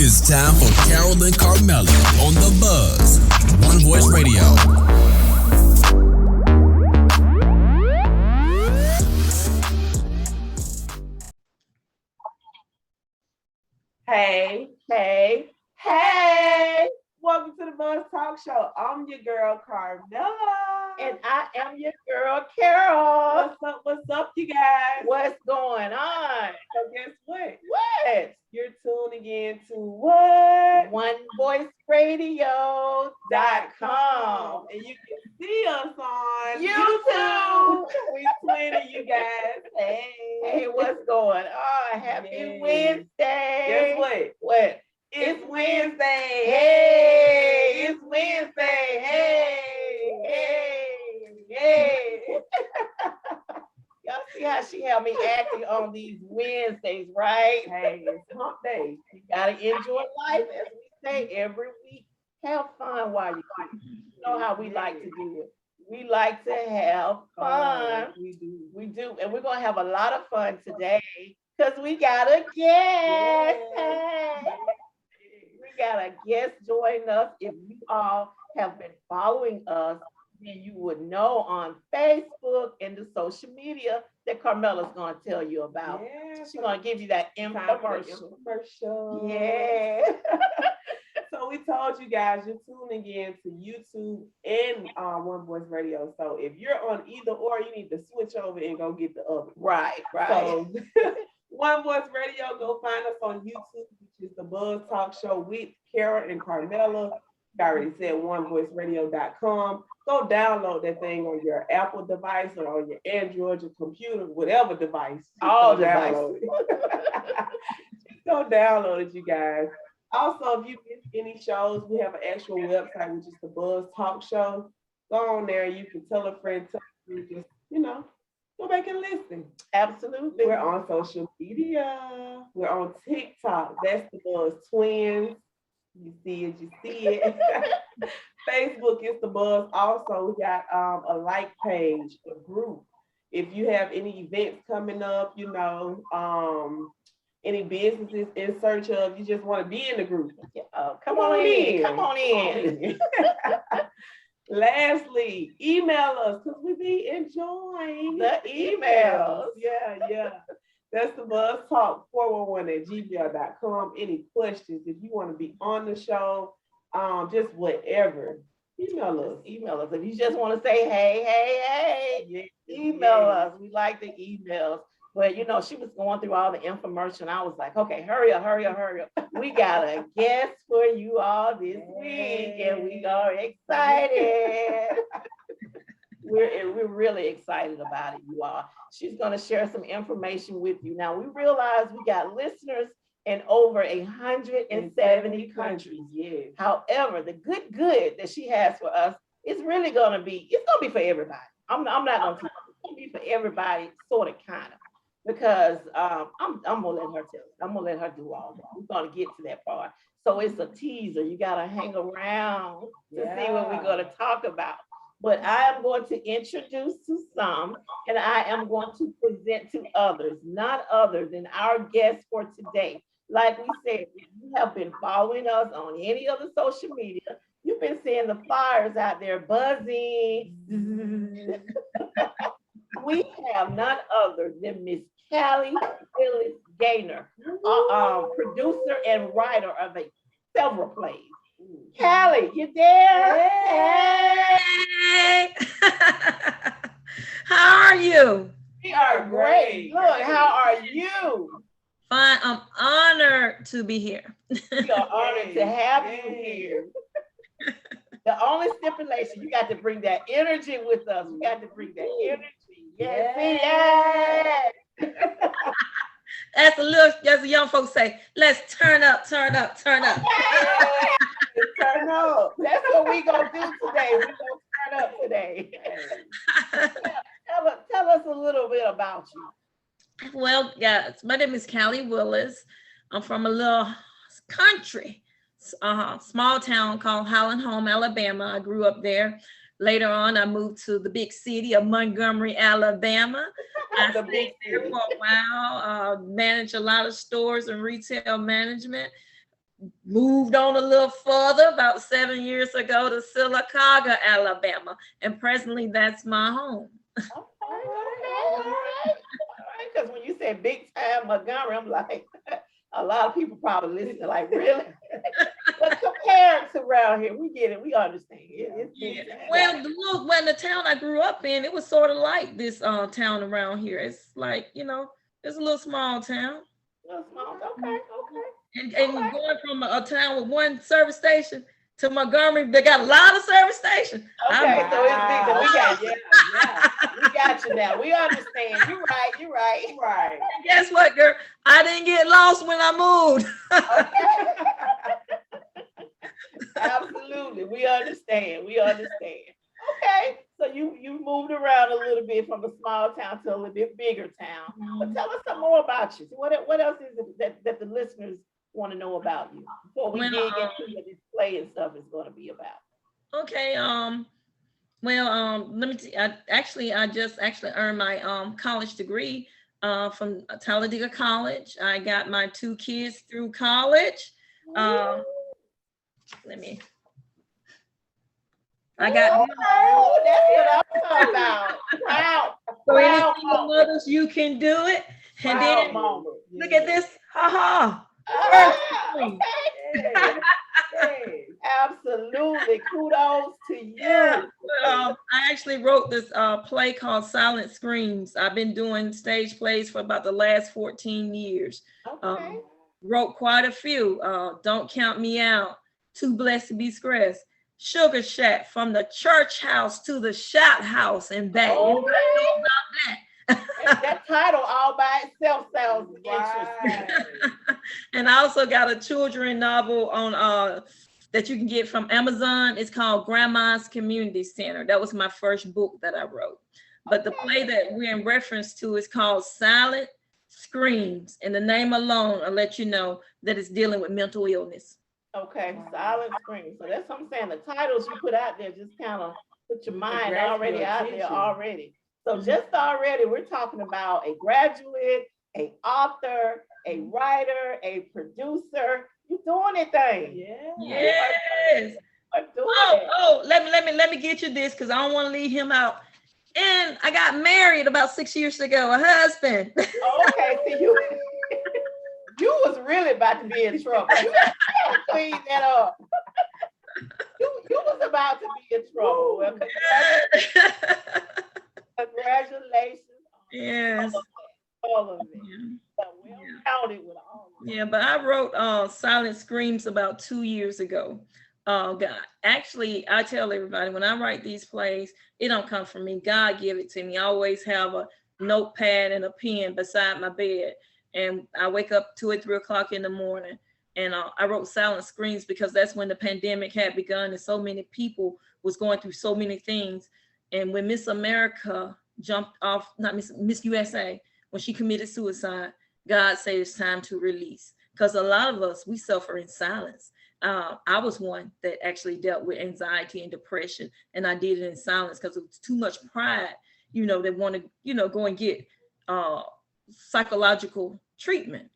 It's time for Carole and Carmella on The Buzz, One Voice Radio. Hey, hey, hey. Welcome to the Buzz Talk Show. I'm your girl, Carmella. And I am your girl, Carole. What's up, you guys? What's going on? So guess what? What? You're tuning in to what? OneVoiceRadio.com. And you can see us on YouTube. We twinning you guys. Hey, what's going on? Happy Wednesday. Guess what? What? It's Wednesday. Hey, it's Wednesday. Hey. Y'all see how she had me acting on these Wednesdays, right? Hey, it's hump day. You gotta enjoy life, as we say every week. Have fun while you do it. You know how we like to do it. We like to have fun. We do. And we're gonna have a lot of fun today because we got a guest. Hey. We got a guest joining us. If you all have been following us, then you would know on Facebook and the social media that Carmella's going to tell you about. Yeah, She's going to give you that infomercial. Yeah. So we told you guys you're tuning in to YouTube and One Voice Radio. So if you're on either or, you need to switch over and go get the other. Right. So One Voice Radio, go find us on YouTube, which is the Buzz Talk Show with Carole and Carmella. I already said onevoiceradio.com. Go download that thing on your Apple device or on your Android, your computer, whatever device. All devices. Just go download it, you guys. Also, if you miss any shows, we have an actual website, which is the Buzz Talk Show. Go on there. You can tell a friend, just, go back and listen. Absolutely. We're on social media. We're on TikTok. That's the Buzz Twins. You see it. Facebook is the Buzz. Also, we got a like page, a group. If you have any events coming up, any businesses in search of, you just want to be in the group. Come on in. Come on in. Lastly, email us because we be enjoying the emails. Yeah. That's the Buzz Talk 411@gmail.com. Any questions, if you want to be on the show, just whatever, email us. If you just want to say, hey, email us. We like the emails. But, she was going through all the infomercial. I was like, okay, hurry up. We got a guest for you all this week, and we are excited. We're really excited about it, you all. She's going to share some information with you. Now, we realize we got listeners in over 170 countries. Yes. However, the good that she has for us is really going to be, it's going to be for everybody. I'm not going to, it's going to be for everybody, sort of, kind of. Because I'm gonna let her tell it. I'm gonna let her do all that. We're gonna get to that part. So it's a teaser. You gotta hang around to see what we're gonna talk about. But I am going to introduce to some, and I am going to present to others, not other than our guest for today. Like we said, if you have been following us on any other social media, you've been seeing the flyers out there buzzing. We have none other than Miss Callie Ellis Gaynor, producer and writer of several plays. Callie, you there? Hey! How are you? We are great. Look, how are you? Fine. I'm honored to be here. We are honored to have you here. The only stipulation, you got to bring that energy with us. You got to bring that energy. Yes. As the young folks say, let's turn up. Turn up. That's what we gonna do today. We're gonna turn up today. Tell us a little bit about you. Well, yes, my name is Callie Willis. I'm from a little country, small town called Highland Home, Alabama. I grew up there. Later on, I moved to the big city of Montgomery, Alabama. I stayed there for a while, managed a lot of stores and retail management. moved on a little further about 7 years ago to Sylacauga, Alabama, and presently that's my home. Okay, all right. Because when you said big time Montgomery, I'm like, a lot of people probably listening, like, really? But compared to around here, we get it, we understand. It's big time. Well, look, when the town I grew up in, it was sort of like this town around here. It's like, it's a little small town. Little small, okay. And going from a town with one service station to Montgomery, they got a lot of service stations. Okay, so it's big. So we got you. We got you now. We understand. You're right. And guess what, girl? I didn't get lost when I moved. Absolutely. We understand. Okay. So you moved around a little bit from a small town to a little bit bigger town. But tell us some more about you. So what else is it that the listeners want to know about you before we dig into what this play and stuff is going to be about? Okay. Let me I just earned my college degree from Talladega College. I got my 2 kids through college. I got. Oh, that's what I'm talking about. Wow. So any single mothers, you can do it. And then look at this. Ha ha. Absolutely. Kudos to you. Yeah. I actually wrote this play called Silent Screams. I've been doing stage plays for about the last 14 years. Okay. Wrote quite a few. Don't Count Me Out, Too Blessed to Be Stressed, Sugar Shack, From the Church House to the Shop House and back. Okay. You know about that. That title all by itself sounds interesting. And I also got a children novel on that you can get from Amazon. It's called Grandma's Community Center. That was my first book that I wrote. But the play that we're in reference to is called Silent Screams. And the name alone will let you know that it's dealing with mental illness. Okay, Silent Screams. So that's what I'm saying. The titles you put out there just kind of put your mind already out there already. So just already, we're talking about a graduate, an author, a writer, a producer. You doing it, thing? Yeah. Yes. Let me get you this because I don't want to leave him out. And I got married about 6 years ago, a husband. Okay, so you was really about to be in trouble. You gotta clean that up. You was about to be in trouble. Well, congratulations. Yes. All of it. Yeah. So well counted with all of it. Yeah, but I wrote Silent Screams about 2 years ago. God, actually, I tell everybody when I write these plays, it don't come from me. God give it to me. I always have a notepad and a pen beside my bed, and I wake up 2 or 3 o'clock in the morning. And I wrote Silent Screams because that's when the pandemic had begun, and so many people was going through so many things. And when Miss America jumped off, not Miss USA, when she committed suicide, God said it's time to release. Because a lot of us, we suffer in silence. I was one that actually dealt with anxiety and depression, and I did it in silence because it was too much pride, they want to, go and get psychological treatment.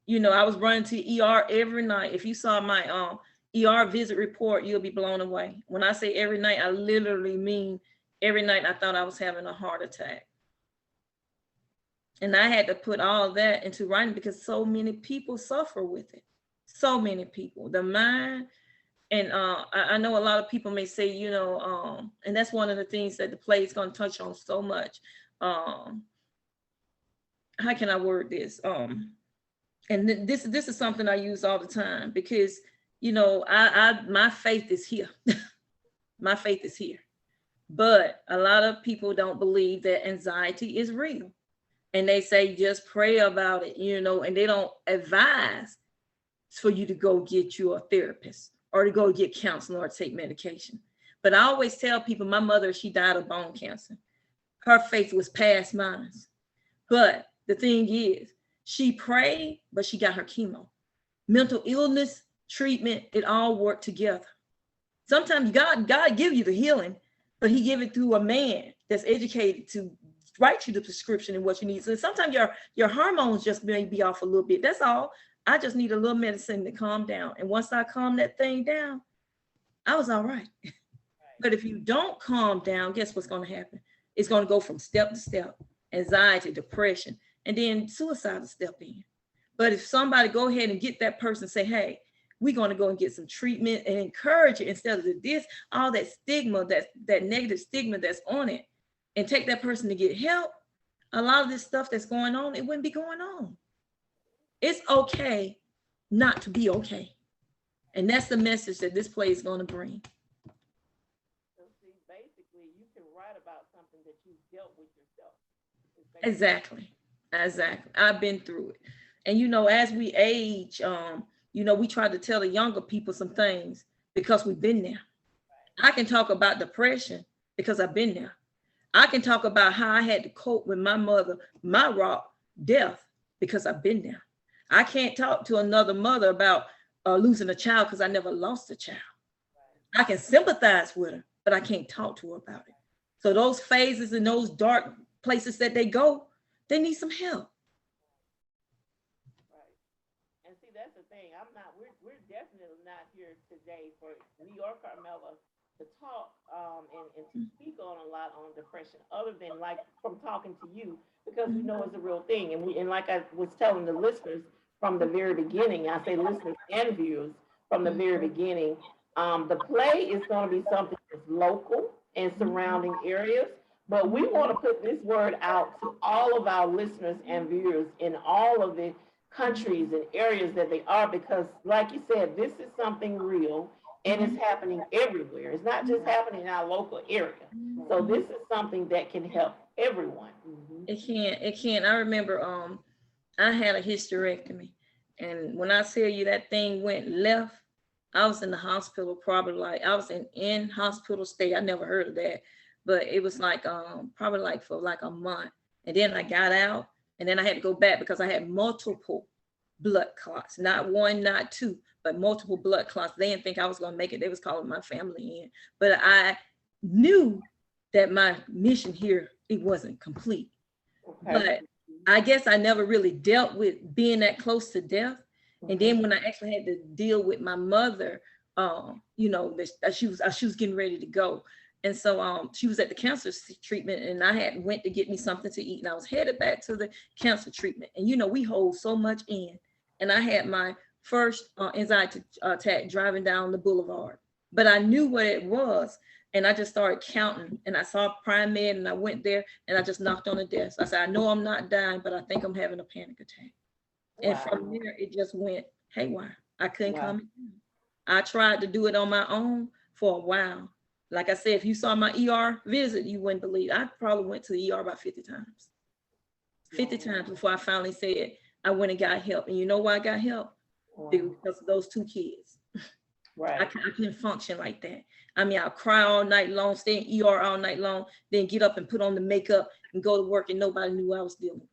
I was running to ER every night. If you saw my ER visit report, you'll be blown away. When I say every night, I literally mean every night I thought I was having a heart attack. And I had to put all of that into writing because so many people suffer with it. So many people, the mind. And I know a lot of people may say, and that's one of the things that the play is going to touch on so much. How can I word this? And this is something I use all the time because, my faith is here. My faith is here. But a lot of people don't believe that anxiety is real. And they say, just pray about it, and they don't advise for you to go get you a therapist or to go get counseling or take medication. But I always tell people, my mother, she died of bone cancer. Her faith was past mine. But the thing is, she prayed, but she got her chemo. Mental illness, treatment, it all worked together. Sometimes God give you the healing, but he give it through a man that's educated to write you the prescription and what you need. So sometimes your hormones just may be off a little bit. That's all. I just need a little medicine to calm down. And once I calm that thing down, I was all right. But if you don't calm down, guess what's going to happen? It's going to go from step to step, anxiety, depression, and then suicide will step in. But if somebody go ahead and get that person, say, hey, we're going to go and get some treatment and encourage it instead of this, all that stigma, that negative stigma that's on it, and take that person to get help, a lot of this stuff that's going on, it wouldn't be going on. It's okay not to be okay. And that's the message that this play is going to bring. So see, basically, you can write about something that you've dealt with yourself. Exactly. I've been through it. And, you know, as we age, you know, we try to tell the younger people some things because we've been there. I can talk about depression because I've been there. I can talk about how I had to cope with my mother, my raw death, because I've been there. I can't talk to another mother about losing a child because I never lost a child. I can sympathize with her, but I can't talk to her about it. So those phases and those dark places that they go, they need some help. Right. And see, that's the thing. We're definitely not here today for me or Carmella to talk and to speak on a lot on depression, other than like from talking to you, because we know it's a real thing. And like I was telling the listeners from the very beginning, I say listeners and viewers from the very beginning, the play is going to be something that's local and surrounding areas, but we want to put this word out to all of our listeners and viewers in all of the countries and areas that they are, because like you said, this is something real. And it's happening everywhere. It's not just happening in our local area. So this is something that can help everyone. It can. I remember I had a hysterectomy. And when I tell you that thing went left, I was in the hospital probably like, I was in hospital stay. I never heard of that. But it was like probably like for like a month. And then I got out and then I had to go back because I had multiple blood clots, not one, not two, but multiple blood clots. They didn't think I was going to make it. They was calling my family in. But I knew that my mission here, it wasn't complete. Okay. But I guess I never really dealt with being that close to death. And then when I actually had to deal with my mother, you know, she was getting ready to go. And so she was at the cancer treatment and I had went to get me something to eat. And I was headed back to the cancer treatment. And, you know, we hold so much in. And I had my first anxiety attack driving down the boulevard, but I knew what it was. And I just started counting and I saw Prime Med and I went there and I just knocked on the desk. I said, I know I'm not dying, but I think I'm having a panic attack. Wow. And from there, it just went haywire. I couldn't calm it down. I tried to do it on my own for a while. Like I said, if you saw my ER visit, you wouldn't believe. I probably went to the ER about 50 times. 50 times before I finally said I went and got help. And you know why I got help? Because of those two kids. Right. I couldn't function like that. I mean, I'll cry all night long, stay in ER all night long, then get up and put on the makeup and go to work and nobody knew I was dealing with.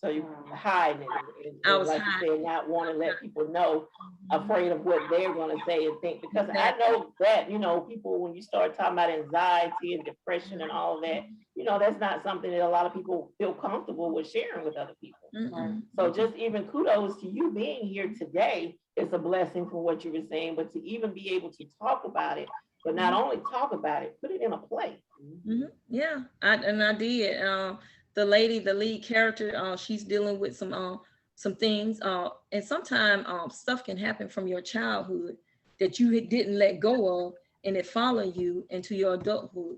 So you hide it. I was like you said, not want to let people know, afraid of what they're going to say and think. Because I know that, you know, people, when you start talking about anxiety and depression and all of that, you know, that's not something that a lot of people feel comfortable with sharing with other people. Mm-hmm. So just even kudos to you being here today is a blessing for what you were saying, but to even be able to talk about it, but not only talk about it, put it in a play. Mm-hmm. Yeah, I did. The lady, the lead character, she's dealing with some things, and sometimes stuff can happen from your childhood that you didn't let go of, and it followed you into your adulthood.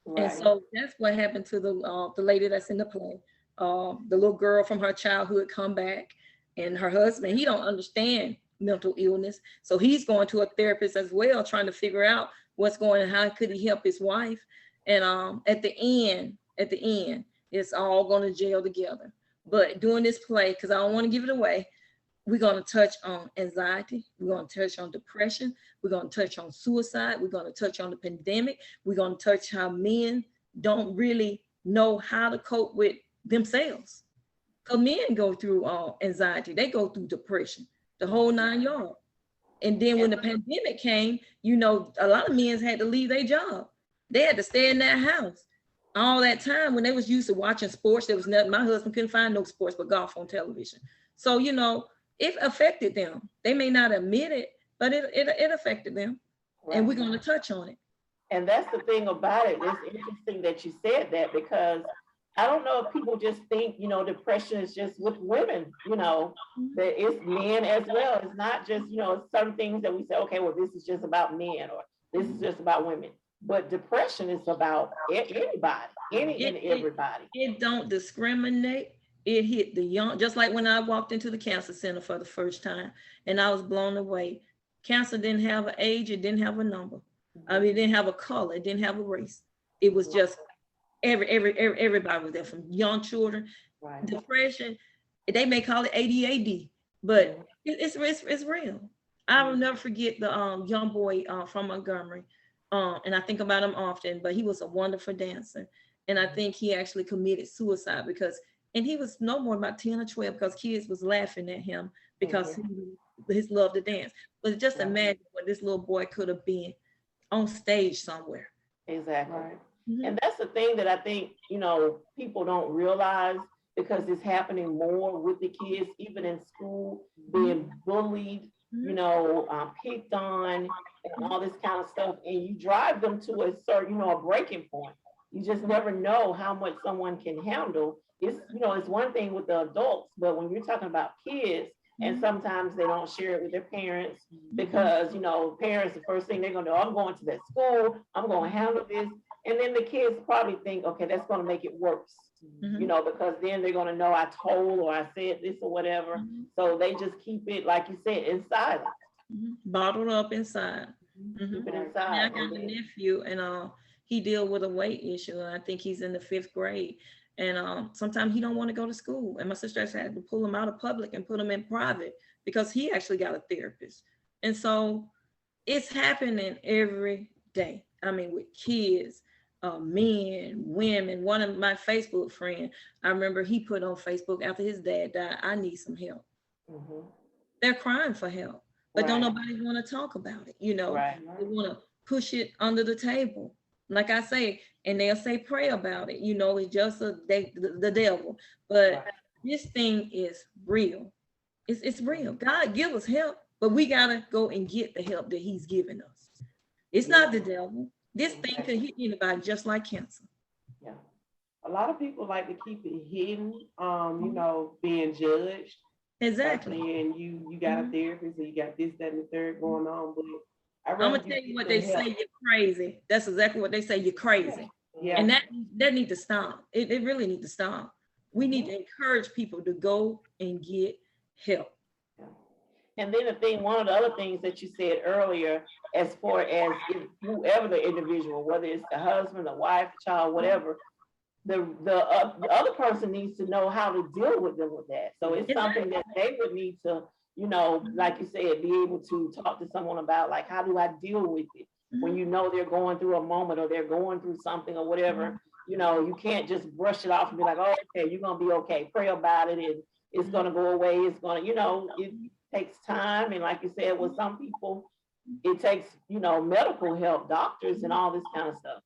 Right. And so that's what happened to the lady that's in the play. The little girl from her childhood come back, and her husband, he don't understand mental illness, so he's going to a therapist as well, trying to figure out what's going on, how could he help his wife, and at the end, it's all going to gel together. But doing this play, because I don't want to give it away, we're going to touch on anxiety. We're going to touch on depression. We're going to touch on suicide. We're going to touch on the pandemic. We're going to touch how men don't really know how to cope with themselves. Because men go through anxiety. They go through depression, the whole 9 yards. And then when the pandemic came, you know, a lot of men had to leave their job. They had to stay in their house. All that time when they was used to watching sports, there was nothing. My husband couldn't find no sports but golf on television. So, you know, it affected them. They may not admit it, but it affected them. Right. And we're going to touch on it. And that's the thing about it. It's interesting that you said that, because I don't know if people just think, you know, depression is just with women, you know, that it's men as well. It's not just, you know, some things that we say, okay, well, this is just about men, or this is just about women. But depression is about anybody, and everybody. It don't discriminate. It hit the young, just like when I walked into the cancer center for the first time, and I was blown away. Cancer didn't have an age, it didn't have a number. I mean, it didn't have a color, it didn't have a race. It was just everybody was there, from young children. Right. Depression, they may call it ADHD, but it's real. I will never forget the young boy from Montgomery, and I think about him often, but he was a wonderful dancer. And I think he actually committed suicide and he was no more than about 10 or 12, because kids was laughing at him because his love to dance. But just imagine what this little boy could have been on stage somewhere. Exactly. Right. And that's the thing that I think, you know, people don't realize, because it's happening more with the kids, even in school, being bullied, you know, picked on, and all this kind of stuff. And you drive them to a certain, you know, a breaking point. You just never know how much someone can handle. It's, you know, it's one thing with the adults, but when you're talking about kids, and sometimes they don't share it with their parents, because, you know, parents, the first thing they're going to do, I'm going to that school, I'm going to handle this. And then the kids probably think, okay, that's going to make it worse, you know, because then they're going to know I told, or I said this or whatever. So they just keep it, like you said, in silence. Bottled up inside. Keep it inside. I got a nephew, and he dealt with a weight issue, and I think he's in the 5th grade. And sometimes he don't want to go to school. And my sister actually had to pull him out of public and put him in private, because he actually got a therapist. And so it's happening every day. I mean, with kids, men, women. One of my Facebook friends, I remember he put on Facebook after his dad died, I need some help. They're crying for help, but don't nobody want to talk about it. You know, they want to push it under the table. Like I say, and they'll say, pray about it. You know, it's just the devil. But this thing is real. It's real. God give us help, but we got to go and get the help that he's given us. It's not the devil. This thing could hit anybody, just like cancer. Yeah. A lot of people like to keep it hidden, you know, being judged. Exactly. And you got a therapist, and you got this, that, and the third going on. But I'm gonna tell you what they say, you're crazy. That's exactly what they say, you're crazy. Yeah. And that need to stop. It really need to stop. We need to encourage people to go and get help. And then one of the other things that you said earlier, as far as whoever the individual, whether it's the husband, the wife, child, whatever, the other person needs to know how to deal with them with that. So it's something that they would need to, you know, like you said, be able to talk to someone about, like, how do I deal with it? When you know they're going through a moment, or they're going through something or whatever, you know, you can't just brush it off and be like, oh, okay, you're going to be okay. Pray about it, and it's going to go away. It's going to, you know, it takes time. And like you said, with some people, it takes, you know, medical help, doctors, and all this kind of stuff.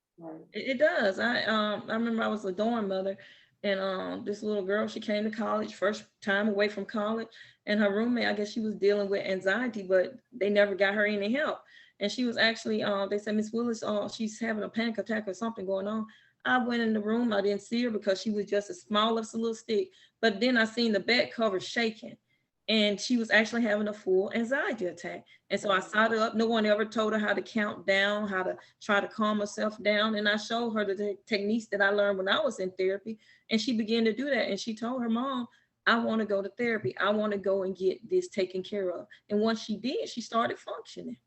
It does. I remember I was a dorm mother, and this little girl, she came to college, first time away from college, and her roommate, I guess she was dealing with anxiety, but they never got her any help. And she was actually, they said, Miss Willis, she's having a panic attack or something going on. I went in the room, I didn't see her because she was just as small as a little stick, but then I seen the bed cover shaking, and she was actually having a full anxiety attack. And so I sat her up. No one ever told her how to count down, how to try to calm herself down. And I showed her the techniques that I learned when I was in therapy. And she began to do that. And she told her mom, I want to go to therapy. I want to go and get this taken care of. And once she did, she started functioning.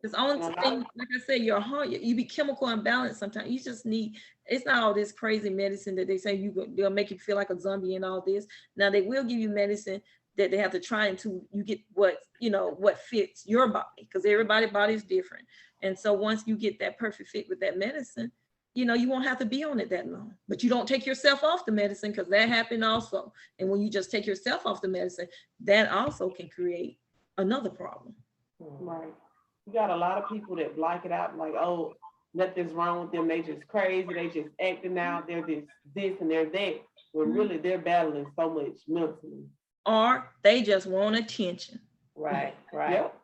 It's only thing, like I said, your heart, you be chemical imbalance sometimes. You just need, it's not all this crazy medicine that they say they'll make you feel like a zombie and all this. Now they will give you medicine that they have to try until you get what, you know, what fits your body, because everybody's body is different. And so once you get that perfect fit with that medicine, you know, you won't have to be on it that long. But you don't take yourself off the medicine, because that happened also. And when you just take yourself off the medicine, that also can create another problem. Right. You got a lot of people that block it out, like, oh, nothing's wrong with them. They just crazy. They just acting out. They're this and they're that. When really they're battling so much mentally. or they just want attention. Right. Yep.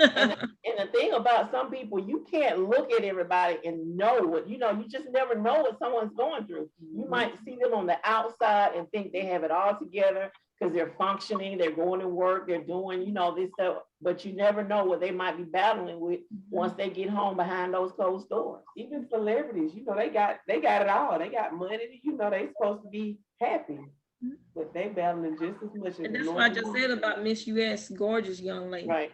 And the thing about some people, you can't look at everybody and know what, you just never know what someone's going through. You might see them on the outside and think they have it all together because they're functioning, they're going to work, they're doing, this stuff, but you never know what they might be battling with once they get home behind those closed doors. Even celebrities, they got it all. They got money, they supposed to be happy. But they battling just as much as. And that's what I just said about Miss US, gorgeous young lady. Right.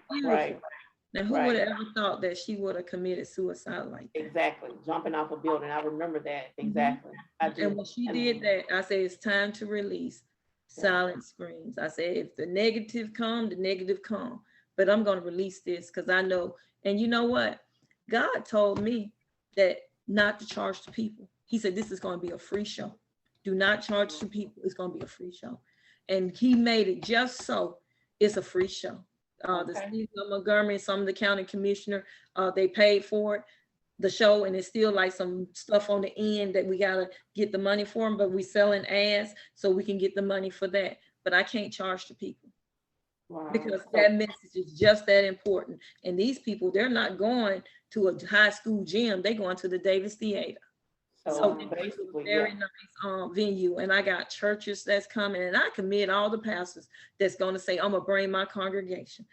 Now, who would have ever thought that she would have committed suicide like that? Exactly. Jumping off a building. I remember that. Exactly. And when she did that, I said, it's time to release silent screams. I said, if the negative come, the negative come. But I'm going to release this because I know. And you know what? God told me that not to charge the people. He said, this is going to be a free show. Do not charge the people. It's going to be a free show. And he made it just so it's a free show. The city of Montgomery, some of the county commissioner, they paid for it, the show, and it's still like some stuff on the end that we got to get the money for them, but we selling ads so we can get the money for that. But I can't charge the people. Wow. Because that message is just that important. And these people, they're not going to a high school gym. They're going to the Davis Theater. So basically, very nice venue. And I got churches that's coming, and I commit all the pastors that's going to say, I'm going to bring my congregation.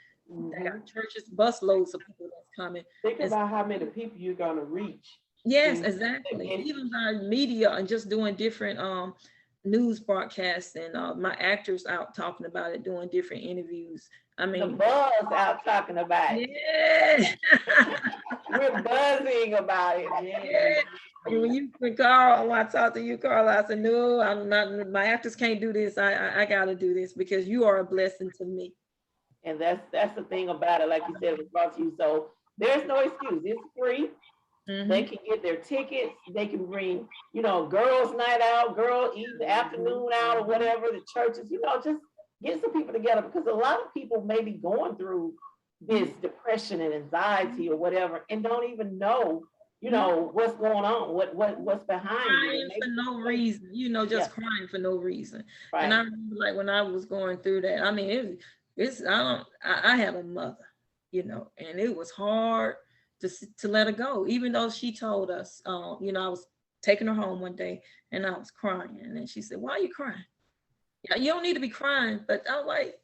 I got churches, bus loads of people that's coming. Think about how many people you're going to reach. Yes, exactly. Even by media and just doing different news broadcasts, and my actors out talking about it, doing different interviews. I mean, the buzz out talking about it. Yeah. We're buzzing about it. Yeah. When Carl, I talked to you, Carl, I said, no, I'm not, my actors can't do this. I got to do this because you are a blessing to me. And that's the thing about it. Like you said, it was brought to you. So there's no excuse. It's free. They can get their tickets. They can bring, girls' night out, girl eat the afternoon out or whatever, the churches, just get some people together, because a lot of people may be going through this depression and anxiety or whatever and don't even know, what's going on, what's behind crying it. For no reason, just crying for no reason. Right. And I remember, like, when I was going through that, I mean, I have a mother, and it was hard to let her go, even though she told us, I was taking her home one day and I was crying, and then she said, why are you crying? Yeah, you don't need to be crying, but I was like,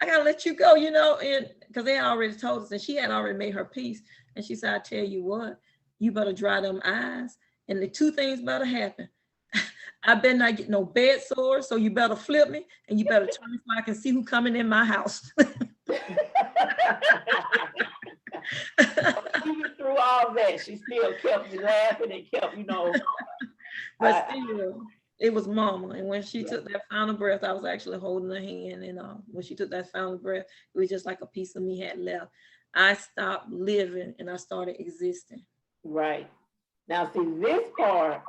I gotta let you go, and because they had already told us, and she had already made her peace. And she said, I tell you what, you better dry them eyes, and the two things better happen. I better not get no bed sores, so you better flip me, and you better turn so I can see who coming in my house. Even through all that, she still kept me laughing and kept, But still, it was Mama. And when she took that final breath, I was actually holding her hand. And when she took that final breath, it was just like a piece of me had left. I stopped living and I started existing. Right. Now, see, this part,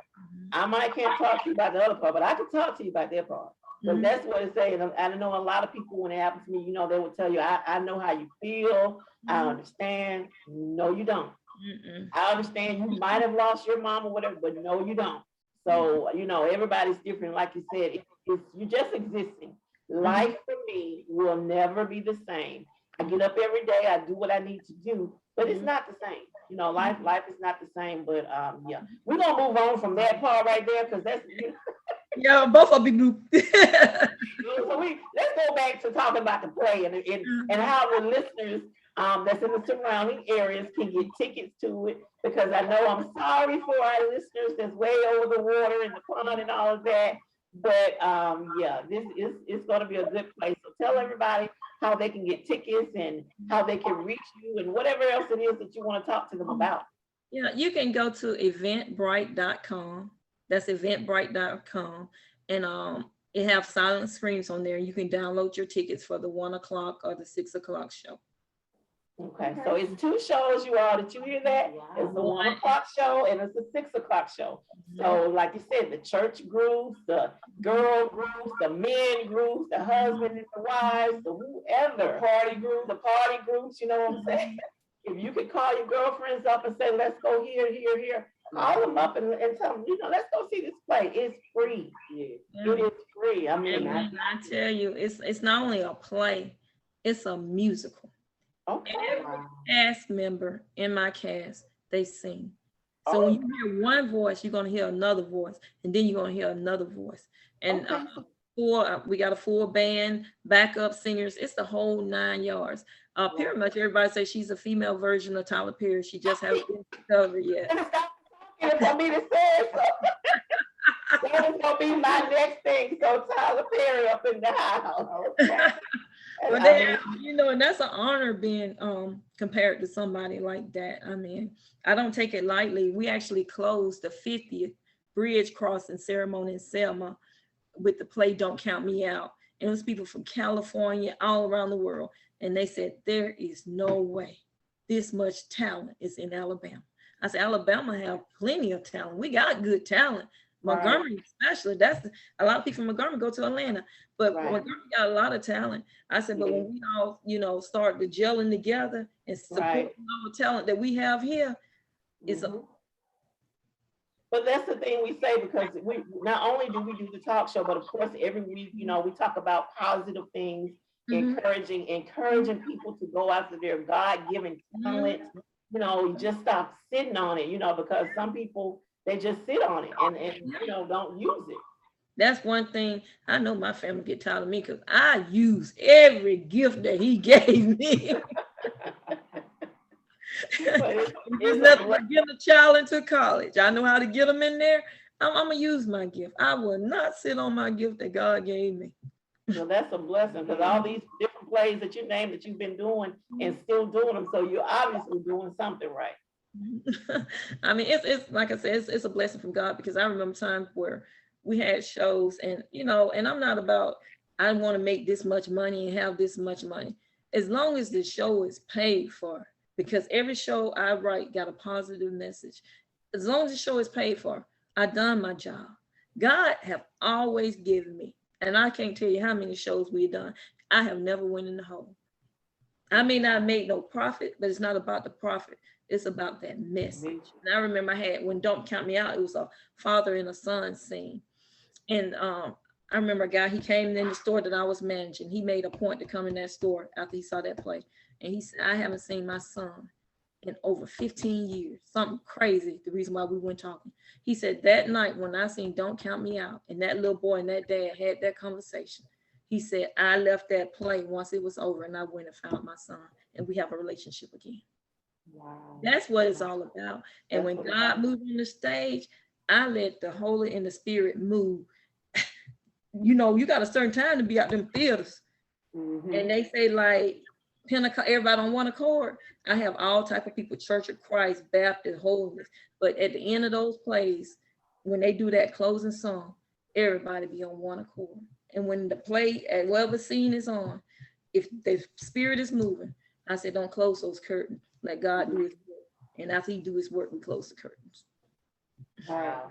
I can't talk to you about the other part, but I can talk to you about that part. But that's what it's saying. I know a lot of people, when it happens to me, they will tell you, I know how you feel. I understand. No, you don't. I understand you might have lost your mom or whatever, but no, you don't. So, everybody's different. Like you said, you're just existing. Life for me will never be the same. I get up every day, I do what I need to do, but it's not the same. Life is not the same. But we're gonna move on from that part right there, because that's yeah, both of you. So let's go back to talking about the play and how the listeners that's in the surrounding areas can get tickets to it, because I know, I'm sorry for our listeners that's way over the water and the pond and all of that, but this is going to be a good place. So tell everybody how they can get tickets and how they can reach you and whatever else it is that you want to talk to them about. Yeah, you can go to eventbrite.com. That's eventbrite.com, and it have silent screens on there. You can download your tickets for the 1 o'clock or the 6 o'clock show. Okay, so it's two shows, you all. Did you hear that? It's the 1 o'clock show and it's the 6 o'clock show. So like you said, the church groups, the girl groups, the men groups, the husband and the wives, the whoever, the party groups, you know what I'm saying? If you could call your girlfriends up and say, let's go here, call them up and tell them, let's go see this play. It's free. It is agree. I mean, And I tell you, it's not only a play, it's a musical. okay. Every cast member in my cast, they sing. So when you hear one voice, you're gonna hear another voice, and then you're gonna hear another voice. And we got a full band, backup singers. It's the whole 9 yards. Pretty much everybody says she's a female version of Tyler Perry. She just hasn't been discovered yet. For me to say so. That is gonna be my next thing. So Tyler Perry up in the house. Okay. But they, and that's an honor being compared to somebody like that. I mean, I don't take it lightly. We actually closed the 50th bridge crossing ceremony in Selma with the play Don't Count Me Out. And it was people from California, all around the world. And they said, there is no way this much talent is in Alabama. I said, Alabama have plenty of talent. We got good talent. Montgomery, especially, that's a lot of people from Montgomery go to Atlanta, but Montgomery got a lot of talent. I said, but when we all, start the gelling together and support all the talent that we have here, But that's the thing we say, because we not only do we do the talk show, but of course every week, we talk about positive things, encouraging people to go after their God-given talent. Just stop sitting on it, because some people, they just sit on it and don't use it. That's one thing. I know my family get tired of me because I use every gift that he gave me. It's nothing but get a child into college. I know how to get them in there. I'm gonna use my gift. I will not sit on my gift that God gave me. Well, that's a blessing, because all these different plays that you named that you've been doing and still doing them, so you're obviously doing something right. I mean, it's like I said, it's a blessing from God, because I remember times where we had shows and and I'm not about I want to make this much money and have this much money, as long as the show is paid for, because every show I write got a positive message. As long as the show is paid for, I done my job. God have always given me, and I can't tell you how many shows we've done. I have never went in the hole. I may not have made no profit, but it's not about the profit. It's about that message. And I remember I had, when Don't Count Me Out, it was a father and a son scene. And I remember a guy, he came in the store that I was managing. He made a point to come in that store after he saw that play. And he said, I haven't seen my son in over 15 years. Something crazy, the reason why we weren't talking. He said, that night when I seen Don't Count Me Out, and that little boy and that dad had that conversation, he said, I left that play once it was over and I went and found my son, and we have a relationship again. Wow. That's what it's all about. And when God moved on the stage, I let the Holy and the Spirit move. You got a certain time to be out them theaters. And they say like Pentecost, everybody on one accord. I have all type of people, Church of Christ, Baptist, Holiness. But at the end of those plays, when they do that closing song, everybody be on one accord. And when the play, at whatever scene is on, if the Spirit is moving, I say, don't close those curtains. Let God do his work. And after he do his work, we close the curtains. Wow.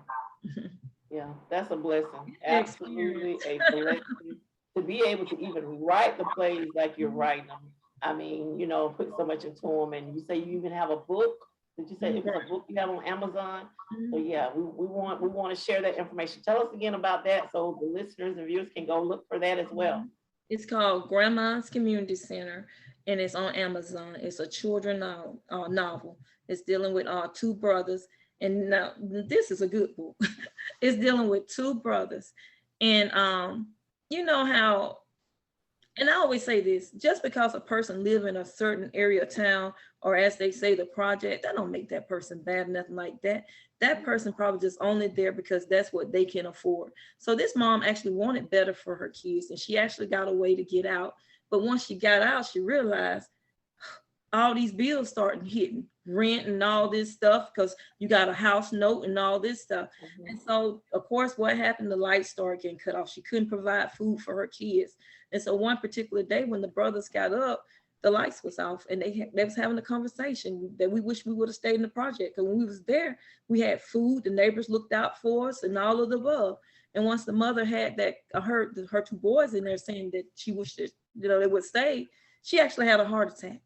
Yeah, that's a blessing. Absolutely a blessing to be able to even write the plays like you're writing them. I mean, put so much into them. And you say you even have a book. Did you say it was a book you have on Amazon? So yeah, we want to share that information. Tell us again about that so the listeners and viewers can go look for that as well. It's called Grandma's Community Center, and it's on Amazon. It's a children's novel. It's dealing with two brothers. And now this is a good book. It's dealing with two brothers. And you know how, and I always say this, just because a person live in a certain area of town, or as they say, the project, that don't make that person bad, nothing like that. That person probably just only there because that's what they can afford. So this mom actually wanted better for her kids, and she actually got a way to get out. But once she got out, she realized all these bills started hitting, rent and all this stuff, because you got a house note and all this stuff. And so, of course, what happened? The lights started getting cut off. She couldn't provide food for her kids. And so one particular day when the brothers got up, the lights was off, and they was having a conversation that we wish we would have stayed in the project, because when we was there, we had food, the neighbors looked out for us and all of the above. And once the mother had that, her two boys in there saying that she wished that, they would stay, she actually had a heart attack.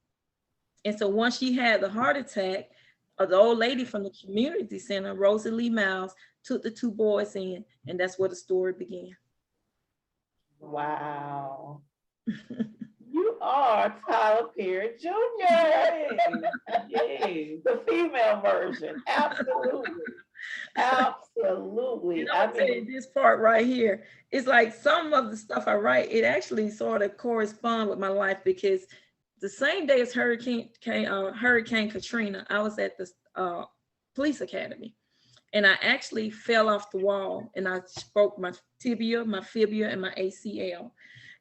And so once she had the heart attack, the old lady from the community center, Rosalie Miles, took the two boys in, and that's where the story began. Wow. You are Tyler Perry Jr. Yay. The female version. Absolutely. Absolutely. You know, I'll tell you this part right here. It's like some of the stuff I write, it actually sort of corresponds with my life, because the same day as Hurricane Katrina, I was at the police academy, and I actually fell off the wall and I broke my tibia, my fibula, and my ACL.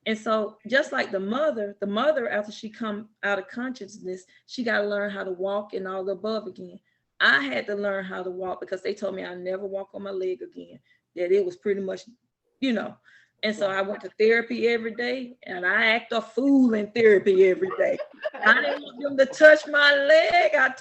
And so just like the mother after she come out of consciousness, she got to learn how to walk and all the above again. I had to learn how to walk because they told me I'd never walk on my leg again, that it was pretty much, you know. And so I went to therapy every day, and I act a fool in therapy every day. I didn't want them to touch my leg. I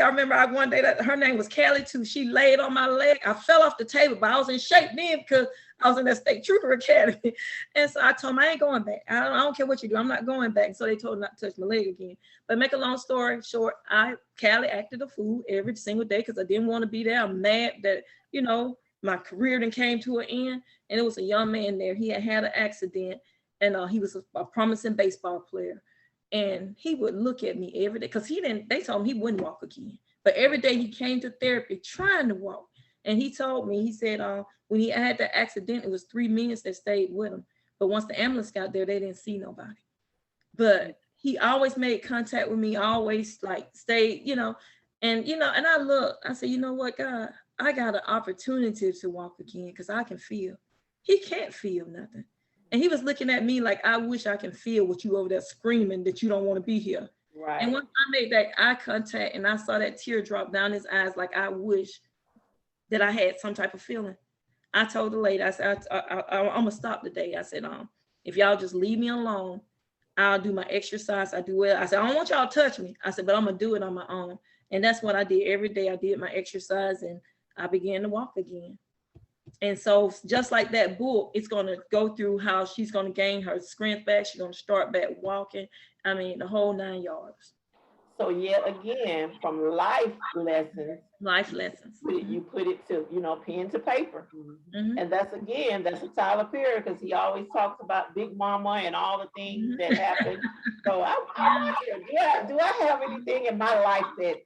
remember one day that her name was Callie too. She laid on my leg. I fell off the table, but I was in shape then because I was in that state trooper academy. And so I told them I ain't going back. I don't care what you do. I'm not going back. And so they told me not to touch my leg again. But make a long story short, Callie acted a fool every single day because I didn't want to be there. I'm mad that, you know, my career then came to an end, and it was a young man there. He had an accident, and he was a promising baseball player. And he would look at me every day because they told him he wouldn't walk again. But every day he came to therapy trying to walk. And he told me, he said, when he had the accident, it was 3 men that stayed with him. But once the ambulance got there, they didn't see nobody. But he always made contact with me, always like stayed, you know, and I said, you know what, God, I got an opportunity to walk again because I can feel. He can't feel nothing. And he was looking at me like, I wish I can feel what you over there screaming that you don't want to be here. Right. And once I made that eye contact and I saw that tear drop down his eyes, like I wish that I had some type of feeling. I told the lady, I said, I'm gonna stop today. I said, if y'all just leave me alone, I'll do my exercise. I do well. I said, I don't want y'all to touch me. I said, but I'm gonna do it on my own. And that's what I did every day. I did my exercise and I began to walk again. And so just like that book, it's going to go through how she's going to gain her strength back. She's going to start back walking. I mean, the whole 9 yards. So yet again, from life lessons. You put it to, pen to paper. Mm-hmm. And that's a Tyler Perry, because he always talks about Big Mama and all the things that happen. So I wonder, do I have anything in my life that,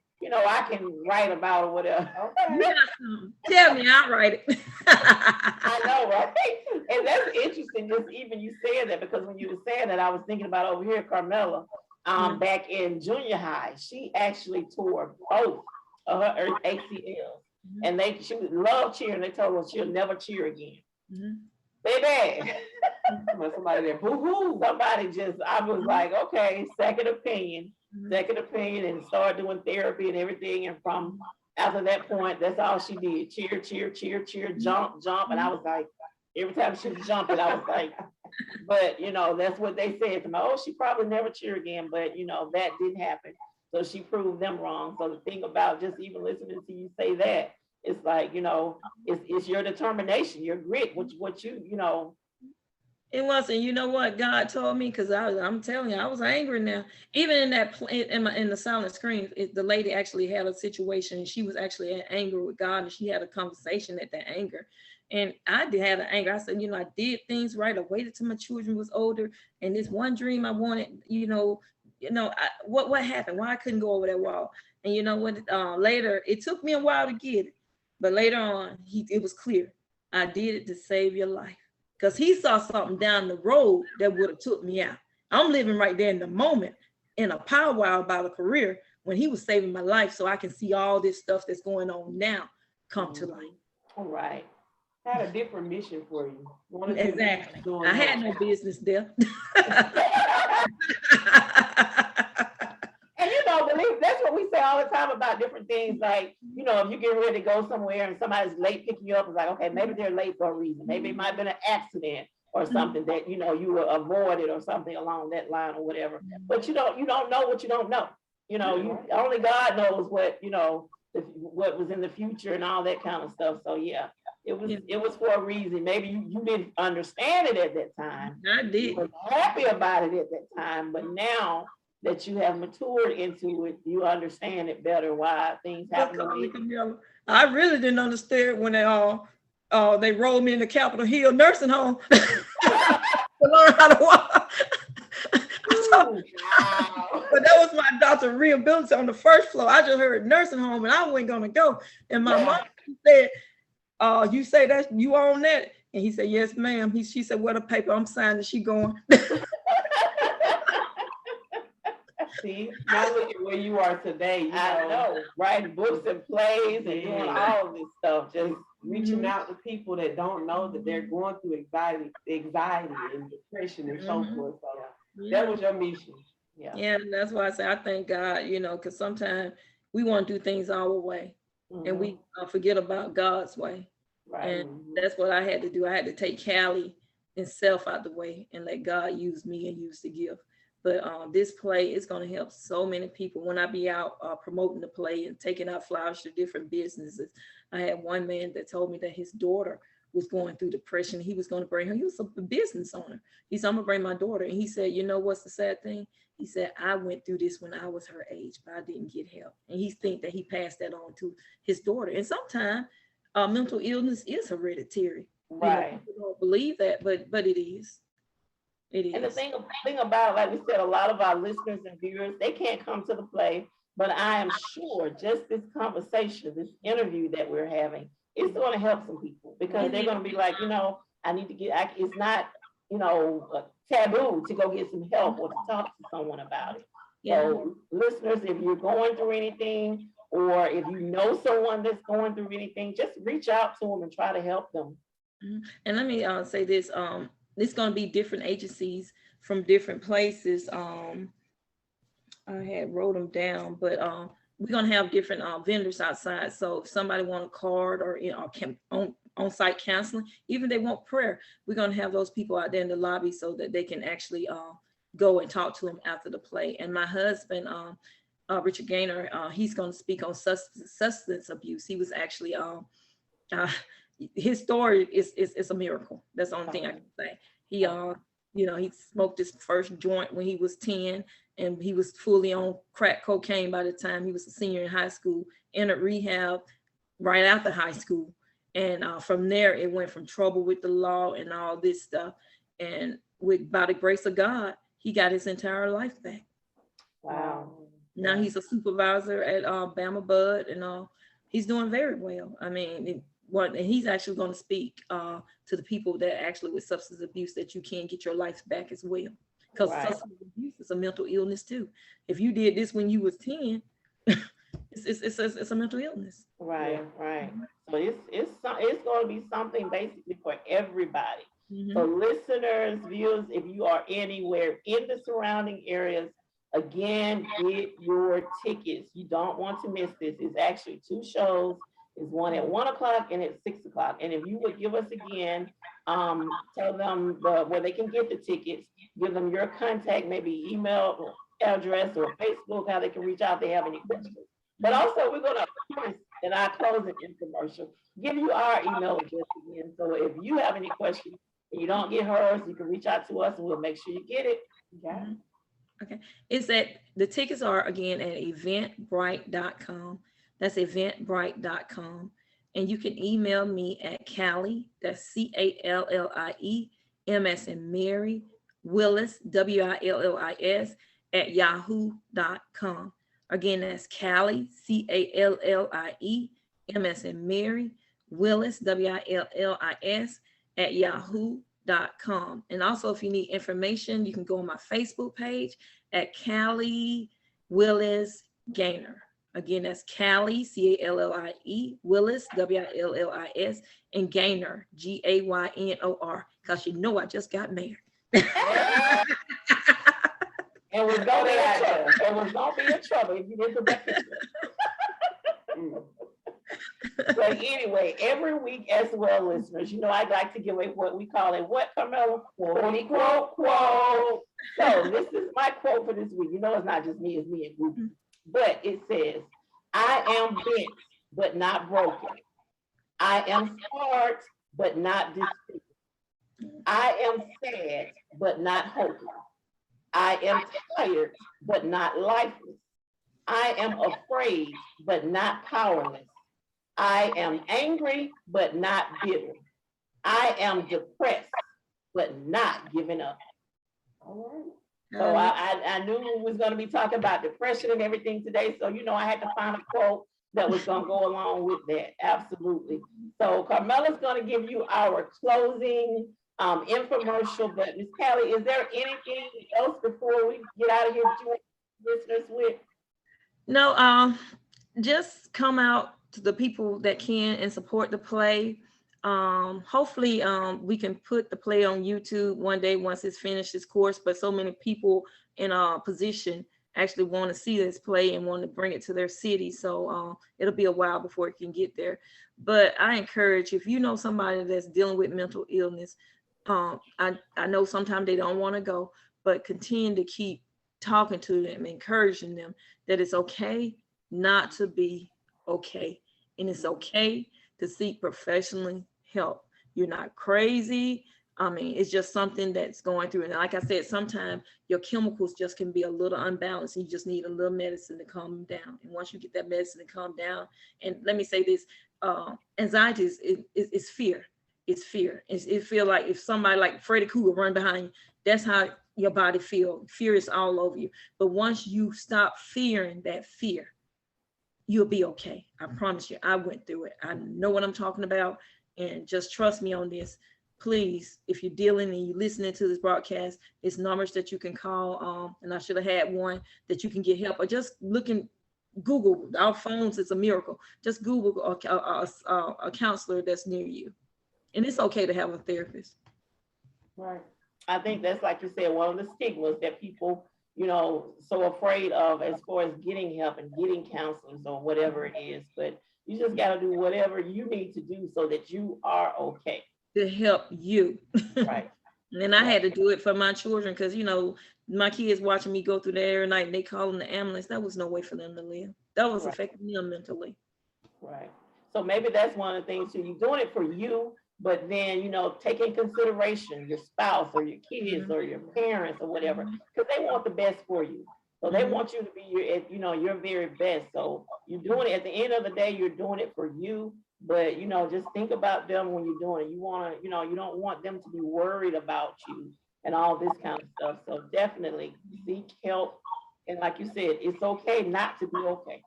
I can write about or whatever? Okay. Tell me, I'll write it. I know, right? And that's interesting, just even you saying that, because when you were saying that, I was thinking about over here, Carmella, back in junior high, she actually tore both of her ACLs. And she would love cheering. They told her she'll never cheer again. Baby. Somebody there, boo-hoo. I was like, okay, second opinion, and started doing therapy and everything. And from after that point, that's all she did. Cheer, jump. And I was like, every time she was jumping, I was like, but, that's what they said to me. Oh, she probably never cheer again. But, that didn't happen. So she proved them wrong. So the thing about just even listening to you say that, it's like, it's your determination, your grit, what you. It wasn't, you know what God told me, because I'm telling you, I was angry now. Even in that in the silent screen, the lady actually had a situation. She was actually in anger with God, and she had a conversation at that anger. And I did have an anger. I said, I did things right. I waited till my children was older, and this one dream I wanted, what happened? Why I couldn't go over that wall? And you know what? Later, it took me a while to get it, but later on, it was clear. I did it to save your life. Because he saw something down the road that would have took me out. I'm living right there in the moment in a powwow about a career when he was saving my life, so I can see all this stuff that's going on now come to light. All right. I had a different mission for you. Exactly. I had no business there. And believe that's what we say all the time about different things. Like, if you get ready to go somewhere and somebody's late picking you up, it's like, okay, maybe they're late for a reason. Maybe it might have been an accident or something that, you were avoided or something along that line or whatever. But you don't know what you don't know. Only God knows what, what was in the future and all that kind of stuff. So yeah, it was for a reason. Maybe you didn't understand it at that time. I did. You were happy about it at that time, but now that you have matured into it, you understand it better, why things happen to me. I really didn't understand when they rolled me in the Capitol Hill nursing home. to learn how to walk. Ooh, wow. But that was my doctor of rehabilitation on the first floor. I just heard nursing home and I wasn't gonna go. And my mom said, you say that you on that? And he said, yes, ma'am. She said, what a paper I'm signing. She going. See, now look at where you are today. You I know, writing books and plays and doing all this stuff, just reaching out to people that don't know that they're going through anxiety and depression and so forth. So that was your mission. Yeah, and that's why I say I thank God, because sometimes we want to do things our way and we forget about God's way. right. And that's what I had to do. I had to take Callie and self out the way and let God use me and use the gift. But this play is going to help so many people. When I be out promoting the play and taking out flowers to different businesses, I had one man that told me that his daughter was going through depression. He was going to bring her. He was a business owner. He said, I'm going to bring my daughter. And he said, you know what's the sad thing? He said, I went through this when I was her age, but I didn't get help. And he think that he passed that on to his daughter. And sometimes mental illness is hereditary. Right. People don't believe that, but it is. It is. And the thing about it, like we said, a lot of our listeners and viewers, they can't come to the play, but I am sure just this conversation, this interview that we're having, is going to help some people because they're going to be like, I need to get, it's not, taboo to go get some help or to talk to someone about it. Yeah. So listeners, if you're going through anything, or if you know someone that's going through anything, just reach out to them and try to help them. And let me say this, it's going to be different agencies from different places. I had wrote them down, but we're going to have different vendors outside. So if somebody want a card or on-site counseling, even they want prayer, we're going to have those people out there in the lobby so that they can actually go and talk to them after the play. And my husband, Richard Gaynor, he's going to speak on substance abuse. He was actually his story is a miracle. That's the only thing I can say. He he smoked his first joint when he was 10, and he was fully on crack cocaine by the time he was a senior in high school, entered rehab right after high school. And from there, it went from trouble with the law and all this stuff. And by the grace of God, he got his entire life back. Wow. Now he's a supervisor at Bama Bud, and he's doing very well. I mean, and he's actually going to speak to the people that actually with substance abuse that you can get your life back as well. Because substance abuse is a mental illness too. If you did this when you was 10, it's a mental illness. Right. So it's going to be something basically for everybody. So listeners, viewers, if you are anywhere in the surrounding areas, again, get your tickets. You don't want to miss this. It's actually 2 shows. It's one at 1:00 and at 6:00. And if you would give us again, tell them where they can get the tickets, give them your contact, maybe email or address or Facebook, how they can reach out if they have any questions. But also we're going to, of course, in our closing infomercial, give you our email address again. So if you have any questions and you don't get hers, you can reach out to us and we'll make sure you get it. Okay. Okay. Is that the tickets are again at eventbrite.com. That's eventbrite.com. And you can email me at Callie, that's Callie, MS and Mary, Willis, WILLIS, at yahoo.com. Again, that's Callie, CALLIE, MS and Mary, Willis, WILLIS, at yahoo.com. And also, if you need information, you can go on my Facebook page at Callie Willis Gaynor. Again, that's Callie, CALLIE, Willis, WILLIS, and Gaynor, GAYNOR, because I just got married. And we're going to be in trouble. And we're going to be in trouble if you didn't put that picture. But anyway, every week as well, listeners, I'd like to give away what we call Carmella? Quote. So this is my quote for this week. It's not just me, it's me and Google. But it says, I am bent, but not broken. I am scarred, but not disfigured. I am sad, but not hopeless. I am tired, but not lifeless. I am afraid, but not powerless. I am angry, but not bitter. I am depressed, but not giving up. All right. So I knew we was going to be talking about depression and everything today. So, I had to find a quote that was going to go along with that. Absolutely. So Carmella's going to give you our closing infomercial. But Ms. Callie, is there anything else before we get out of here that you want listeners with? No, just come out to the people that can and support the play. Hopefully we can put the play on YouTube one day once it's finished its course, but so many people in a position actually want to see this play and want to bring it to their city. So it'll be a while before it can get there. But I encourage, if you know somebody that's dealing with mental illness, I know sometimes they don't want to go, but continue to keep talking to them, encouraging them that it's okay not to be okay. And it's okay to seek professional help. You're not crazy. I mean, it's just something that's going through. And like I said, sometimes your chemicals just can be a little unbalanced. You just need a little medicine to calm them down. And once you get that medicine to calm down, and let me say this, anxiety is fear. It's fear. It feel like if somebody like Freddy Krueger run behind you, that's how your body feel. Fear is all over you. But once you stop fearing that fear, you'll be okay. I promise you, I went through it. I know what I'm talking about. And just trust me on this. Please, if you're dealing and you're listening to this broadcast, it's numbers that you can call. And I should have had one that you can get help. Or just Google. Our phones is a miracle. Just Google a counselor that's near you. And it's okay to have a therapist. Right. I think that's, like you said, one of the stigmas that people, so afraid of as far as getting help and getting counseling or whatever it is. But you just got to do whatever you need to do so that you are okay. To help you. Right. And I had to do it for my children because, my kids watching me go through there every night and they calling the ambulance. That was no way for them to live. That was affecting them mentally. Right. So maybe that's one of the things too. You're doing it for you, but then, take in consideration your spouse or your kids or your parents or whatever, because they want the best for you. So they want you to be your very best. So you're doing it at the end of the day, you're doing it for you. But, just think about them when you're doing it. You want to, you don't want them to be worried about you and all this kind of stuff. So definitely seek help. And like you said, it's okay not to be okay.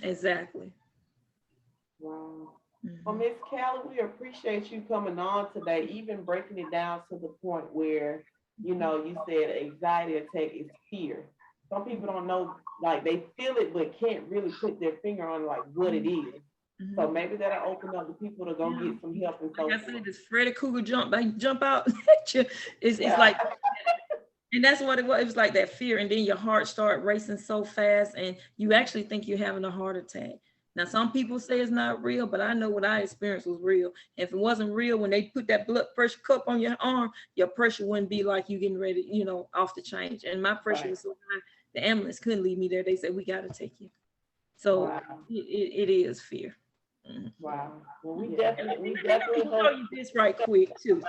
Exactly. Wow. Well, Ms. Callie, we appreciate you coming on today, even breaking it down to the point where, you said anxiety attack is fear. Some people don't know, like they feel it, but can't really put their finger on like what it is. So maybe that'll open up the people to go get some help and so like I said, this Freddy Krueger jump out at you. It's like, and that's what it was. It was like that fear, and then your heart start racing so fast, and you actually think you're having a heart attack. Now, some people say it's not real, but I know what I experienced was real. If it wasn't real, when they put that blood pressure cup on your arm, your pressure wouldn't be like you getting ready, off the change. And my pressure was so high, the ambulance couldn't leave me there. They said, we got to take you. So it is fear. Wow. Well, we definitely show you this right quick too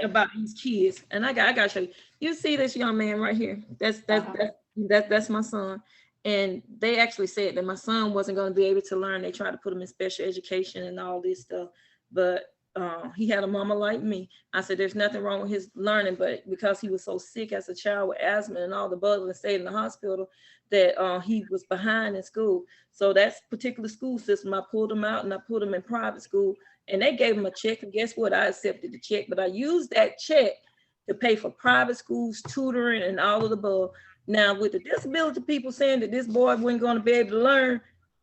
about these kids. And I got to show you. You see this young man right here? That's my son. And they actually said that my son wasn't going to be able to learn. They tried to put him in special education and all this stuff, but he had a mama like me. I said, there's nothing wrong with his learning, but because he was so sick as a child with asthma and all the bugs and stayed in the hospital, that he was behind in school. So that particular school system, I pulled him out and I put him in private school, and they gave him a check. And guess what? I accepted the check, but I used that check to pay for private schools, tutoring, and all of the above. Now, with the disability people saying that this boy wasn't going to be able to learn,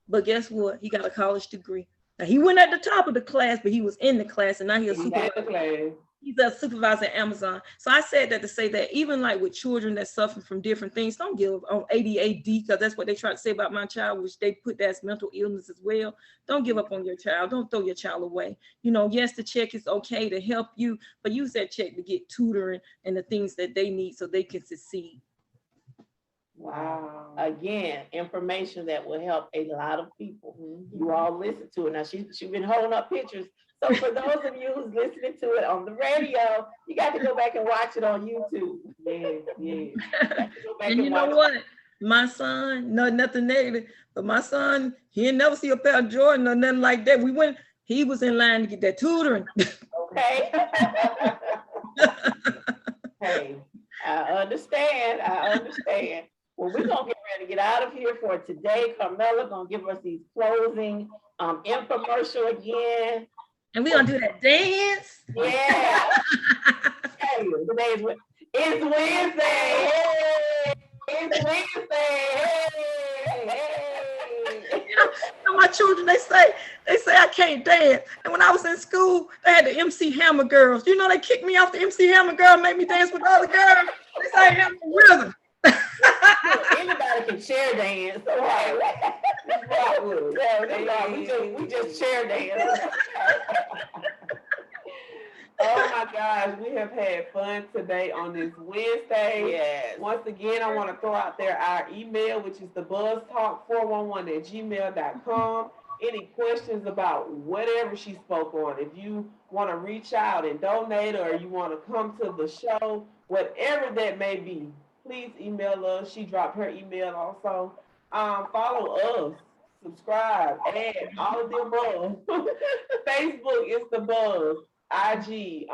but guess what? He got a college degree. Now, he wasn't at the top of the class, but he was in the class, and now he's a supervisor. He's a supervisor at Amazon. So I said that to say that even like with children that suffer from different things, don't give on ADHD, because that's what they try to say about my child, which they put that as mental illness as well. Don't give up on your child. Don't throw your child away. Yes, the check is okay to help you, but use that check to get tutoring and the things that they need so they can succeed. Wow. Again, information that will help a lot of people. You all listen to it. Now, she's been holding up pictures. So for those of you who's listening to it on the radio, you got to go back and watch it on YouTube. Yeah. And you know what? My son, nothing negative, but my son, he didn't never see a pair of Jordan or nothing like that. He was in line to get that tutoring. Okay. Hey, I understand. Well, we're gonna get ready to get out of here for today. Carmella gonna give us these closing infomercial again. And we're gonna do that dance. Yeah. Hey, it's Wednesday. Hey, it's Wednesday. Hey. You know, my children, they say I can't dance. And when I was in school, they had the MC Hammer girls. You know, they kicked me off the MC Hammer girl and made me dance with the other girls. They say I have the rhythm. Anybody can chair dance. So we just chair dance. Oh my gosh, we have had fun today on this Wednesday. Yes. Once again, I want to throw out there our email, which is thebuzztalk411@gmail.com. Any questions about whatever she spoke on, if you want to reach out and donate, or you want to come to the show, whatever that may be, please email us. She dropped her email also. Follow us, subscribe, and all of the above. Facebook is The Buzz. IG,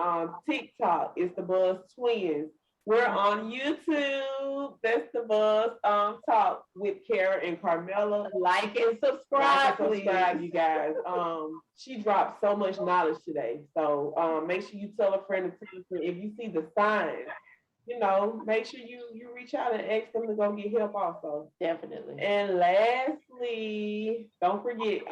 TikTok is The Buzz Twins. We're on YouTube. That's The Buzz Talk with Carole and Carmella. Like and subscribe, please. You guys. She dropped so much knowledge today. So make sure you tell a friend or two. If you see the signs, you know, make sure you reach out and ask them to go get help also. Definitely. And lastly, don't forget,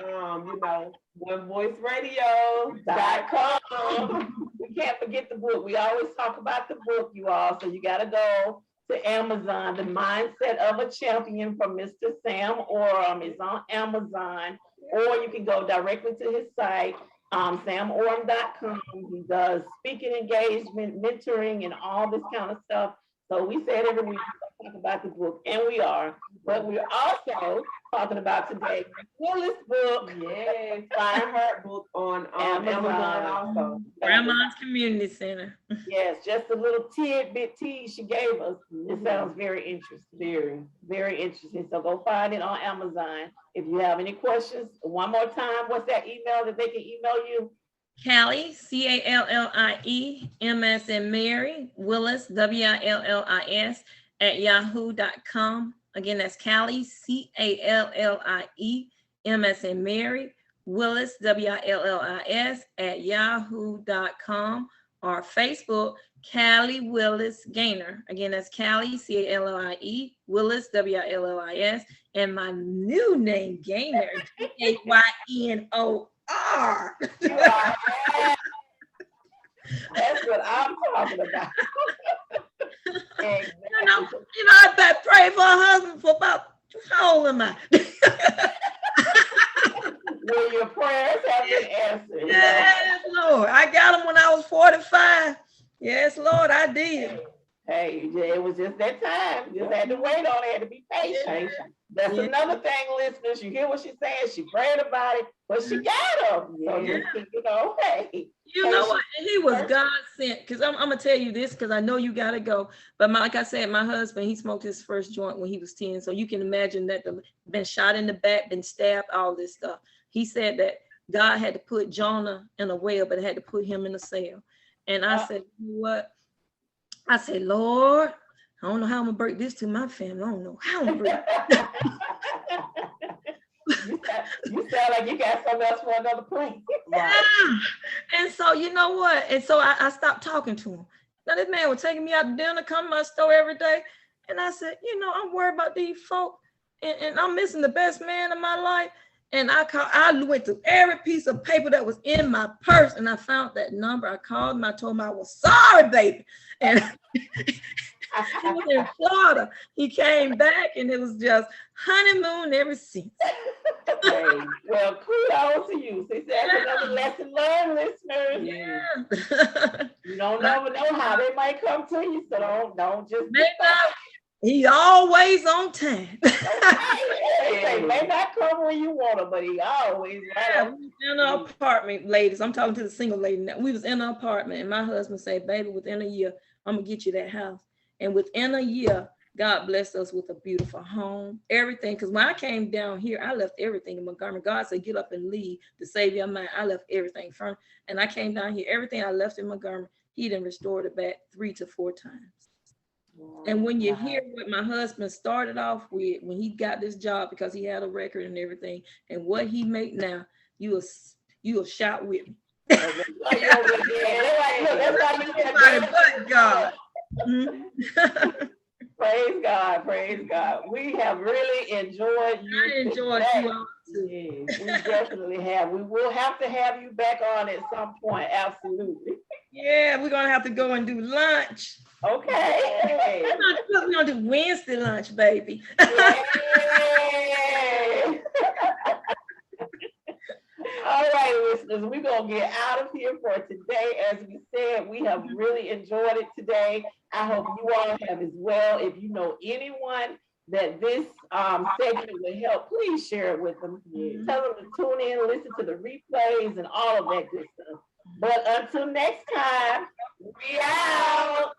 OneVoiceRadio.com. We can't forget the book. We always talk about the book, you all. So you got to go to Amazon. The Mindset of a Champion from Mr. Sam Oram is on Amazon, or you can go directly to his site, samoram.com. He does speaking engagement, mentoring, and all this kind of stuff. So we said every week we talk about the book, and we are. But we're also talking about today Willis' book. Yes, find her book on Amazon also. Grandma's Community Center. Yes, just a little tidbit tease she gave us. It sounds very interesting. Very, very interesting. So go find it on Amazon. If you have any questions, one more time, what's that email that they can email you? Callie, CALLIE, MS and Mary, Willis, WILLIS, @yahoo.com. Again, that's Callie, CALLIE, MS and Mary, Willis, WILLIS, @yahoo.com, or Facebook, Callie Willis Gaynor. Again, that's Callie, CALLIE, Willis, WILLIS, and my new name, Gaynor, GAYNOR. That's what I'm talking about. Exactly. You know, I bet pray for a husband for about, how old am I? Well, your prayers have been answered. Yes, Lord. I got him when I was 45. Yes, Lord, I did. Hey, it was just that time. Just had to wait on it, had to be patient. That's another thing, listeners. You hear what she's saying? She prayed about it, but she got him. So just, hey. You know what? He was God sent. Because I'm going to tell you this, because I know you got to go. But like I said, my husband, he smoked his first joint when he was 10. So you can imagine that been shot in the back, been stabbed, all this stuff. He said that God had to put Jonah in a well, but it had to put him in a cell. And I said, you know what? I said, Lord, I don't know how I'm going to break this to my family. I don't know how I'm going to break it. You sound like you got something else for another plane. Yeah. And so, you know what? And so I stopped talking to him. Now, this man was taking me out to dinner, come to my store every day. And I said, I'm worried about these folk. And I'm missing the best man in my life. And I went through every piece of paper that was in my purse, and I found that number. I called him. I told him I was sorry, baby. And he was in Florida. He came back, and it was just honeymoon ever since. Hey, well, kudos to you. See, that's another lesson learned, listeners. Yeah. You don't never know how they might come to you, so don't just. He always on time. They may not come when you want him, but he always right. We was in an apartment, ladies. I'm talking to the single lady now. We was in an apartment, and my husband said, baby, within a year, I'm going to get you that house. And within a year, God blessed us with a beautiful home, everything. Because when I came down here, I left everything in Montgomery. God said, get up and leave to save your mind. I left everything from, and I came down here. Everything I left in Montgomery, he done restored it back 3 to 4 times. And when you hear what my husband started off with, when he got this job, because he had a record and everything, and what he make now, you will shout with me. That's why you But God. Praise God, praise God. We have really enjoyed you. I enjoyed today. you all too. Yes, we definitely have. We will have to have you back on at some point. Absolutely. Yeah, we're gonna have to go and do lunch. Okay. We're gonna do Wednesday lunch, baby. Yay. All right, listeners, we're going to get out of here for today. As we said, we have really enjoyed it today. I hope you all have as well. If you know anyone that this segment will help, please share it with them. Tell them to tune in, listen to the replays and all of that good stuff. But until next time, we out.